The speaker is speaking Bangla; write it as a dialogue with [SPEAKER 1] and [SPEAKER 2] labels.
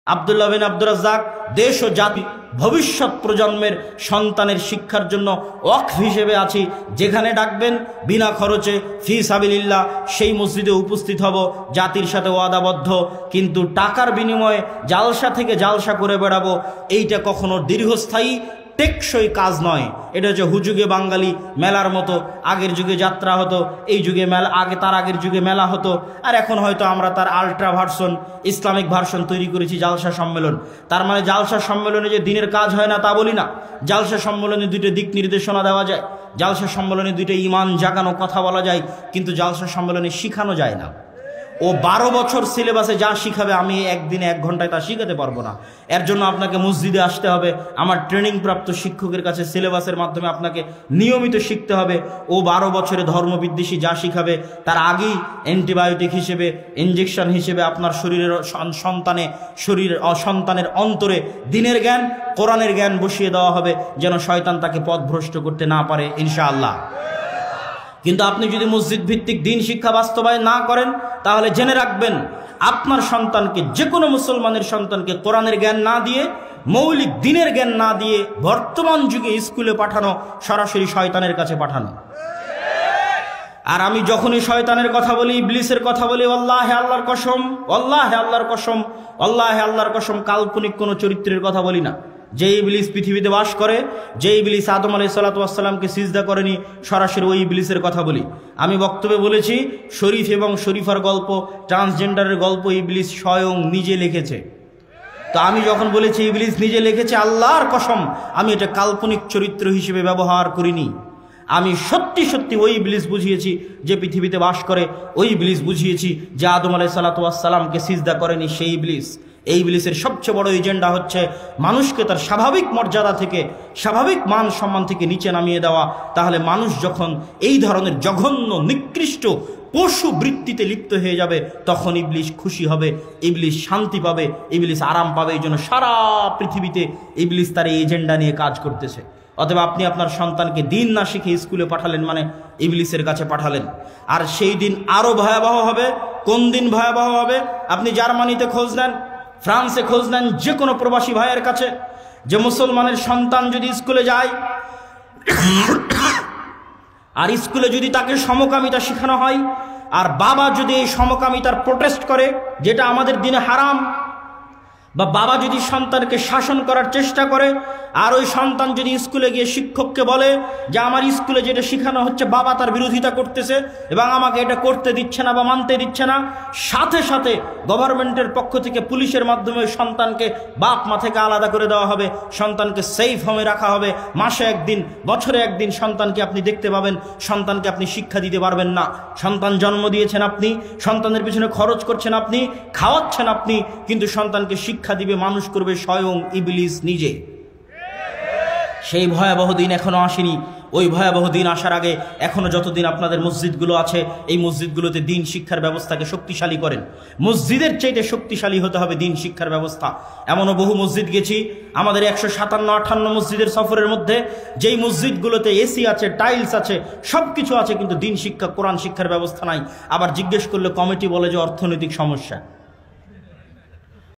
[SPEAKER 1] আব্দুল্লাহ বিন আব্দুর রাজ্জাক দেশ ও জাতি ভবিষ্যৎ প্রজন্মের সন্তানের শিক্ষার জন্য ওয়াকফ হিসেবে আছি, যেখানে ডাকবেন বিনা খরচে ফি সাবিলিল্লাহ সেই মসজিদে উপস্থিত হব, জাতির সাথে ওয়াদাবদ্ধ। কিন্তু টাকার বিনিময়ে জালসা থেকে জালসা করে বেড়াবো, এইটা কখনো দীর্ঘস্থায়ী টেকসই কাজ নয়। এটা হচ্ছে হুজুগে বাঙালি মেলার মতো। আগের যুগে যাত্রা হতো, এই যুগে মেলা, তার আগের যুগে মেলা হতো, আর এখন হয়তো আমরা তার আলট্রা ভার্সন, ইসলামিক ভার্সন তৈরি করেছি, জালসা সম্মেলন। তার মানে জালসা সম্মেলনে যে দিনের কাজ হয় না তা বলি না। জালসা সম্মেলনে দুইটা দিক নির্দেশনা দেওয়া যায়, জালসা সম্মেলনে দুইটা ইমান জাগানো কথা বলা যায়, কিন্তু জালসা সম্মেলনে শিখানো যায় না। ও 12 বছর সিলেবাসে যা শিখাবে আমি একদিনে 1 ঘন্টায় তা শিখাতে পারবো না। এর জন্য আপনাকে মসজিদে আসতে হবে, আমার ট্রেনিং প্রাপ্ত শিক্ষকের কাছে সিলেবাসের মাধ্যমে আপনাকে নিয়মিত শিখতে হবে। ও 12 বছরে ধর্মবিদ্বেষী যা শিখাবে তার আগেই অ্যান্টিবায়োটিক হিসেবে, ইঞ্জেকশন হিসেবে আপনার সন্তানের অন্তরে দিনের জ্ঞান, কোরআনের জ্ঞান বসিয়ে দেওয়া হবে, যেন শয়তান তাকে পথভ্রষ্ট করতে না পারে ইনশাআল্লাহ। কিন্তু আপনি যদি মসজিদ ভিত্তিক দিন শিক্ষা বাস্তবায়ন না করেন, তাহলে জেনে রাখবেন আপনার সন্তানকে, যে কোনো মুসলমানের সন্তানকে কোরআনের জ্ঞান না দিয়ে, মৌলিক দিনের জ্ঞান না দিয়ে বর্তমান যুগে স্কুলে পাঠানো সরাসরি শয়তানের কাছে পাঠানো। আর আমি যখনই শয়তানের কথা বলি, ইবলিসের কথা বলি, আল্লাহে আল্লাহর কসম, আল্লাহে আল্লাহর কসম, আল্লাহে আল্লাহর কসম, কাল্পনিক কোনো চরিত্রের কথা বলি না। যে ইবলিস পৃথিবীতে বাস করে, যে ইবলিস আদম আলাইহিস সালাতু ওয়াস সালামকে সিজদা করেনি, সরাসরি ওই ইবলিসের কথা বলি। আমি বক্তব্যে বলেছি শরীফ এবং শরীফার গল্প, ট্রান্সজেন্ডারের গল্প ইবলিস স্বয়ং নিজে লিখেছে। তো আমি যখন বলেছি ইবলিস নিজে লিখেছে, আল্লাহর কসম আমি এটা কাল্পনিক চরিত্র হিসেবে ব্যবহার করিনি। আমি সত্যি সত্যি ওই ইবলিস বুঝিয়েছি যে পৃথিবীতে বাস করে, ওই ইবলিস বুঝিয়েছি যে আদম আলাইহিস সালাতু ওয়াস সালামকে সিজদা করেনি সেই ইবলিস। এই ইবলিসের সবচেয়ে বড় এজেন্ডা হচ্ছে মানুষকে তার স্বাভাবিক মর্যাদা থেকে, স্বাভাবিক মান সম্মান থেকে নিচে নামিয়ে দেওয়া। তাহলে মানুষ যখন এই ধরনের জঘন্য নিকৃষ্ট পশু বৃত্তিতে লিপ্ত হয়ে যাবে, তখন ইবলিস খুশি হবে, ইবলিস শান্তি পাবে, ইবলিস আরাম পাবে। এই জন্য সারা পৃথিবীতে ইবলিস তার এই এজেন্ডা নিয়ে কাজ করতেছে। অতএব আপনি আপনার সন্তানকে দিন না শিখে স্কুলে পাঠালেন মানে ইবলিসের কাছে পাঠালেন। আর সেই দিন আরো ভয়াবহ হবে। কোন দিন ভয়াবহ হবে? আপনি জার্মানিতে খোঁজ নেন, ফ্রান্সে খোঁজ নেন, যে কোনো প্রবাসী ভাইয়ের কাছে, যে মুসলমানের সন্তান যদি স্কুলে যায় আর স্কুলে যদি তাকে সমকামিতা শেখানো হয়, আর বাবা যদি এই সমকামিতার প্রোটেস্ট করে, যেটা আমাদের দিনে হারাম, বা বাবা যদি সন্তানকে শাসন করার চেষ্টা করে, আর ওই সন্তান যদি স্কুলে গিয়ে শিক্ষককে বলে যে আমার স্কুলে যেটা শেখানো হচ্ছে বাবা তার বিরোধিতা করতেছে এবং আমাকে এটা করতে দিচ্ছে না বা মানতে দিচ্ছে না, সাথে সাথে গভর্নমেন্টের পক্ষ থেকে পুলিশের মাধ্যমে সন্তানকে বাপ মা থেকে আলাদা করে দেওয়া হবে, সন্তানকে সেফ হোমে রাখা হবে। মাসে একদিন, বছরে একদিন সন্তানকে আপনি দেখতে পাবেন, সন্তানকে আপনি শিক্ষা দিতে পারবেন না। সন্তান জন্ম দিয়েছেন আপনি, সন্তানের পিছনে খরচ করছেন আপনি, খাওয়াচ্ছেন আপনি, কিন্তু সন্তানকে শিক্ষা দিবে, মানুষ করবে স্বয়ং ইবলিস নিজে। সেই ভয়াবহ দিন এখনো আসেনি। ওই ভয়াবহ দিন আসার আগে এখনো যতদিন আপনাদের মসজিদগুলো আছে, এই মসজিদগুলোতে দিন শিক্ষার ব্যবস্থাকে শক্তিশালী করেন। মসজিদের চাইতে শক্তিশালী হতে হবে দিন শিক্ষার ব্যবস্থা। এমনও বহু মসজিদ গেছি আমাদের 157-58 মসজিদের সফরের মধ্যে, যেই মসজিদগুলোতে এসি আছে, টাইলস আছে, সব কিছু আছে, কিন্তু দিন শিক্ষা, কোরআন শিক্ষার ব্যবস্থা নাই। আবার জিজ্ঞেস করলে কমিটি বলে যে অর্থনৈতিক সমস্যা।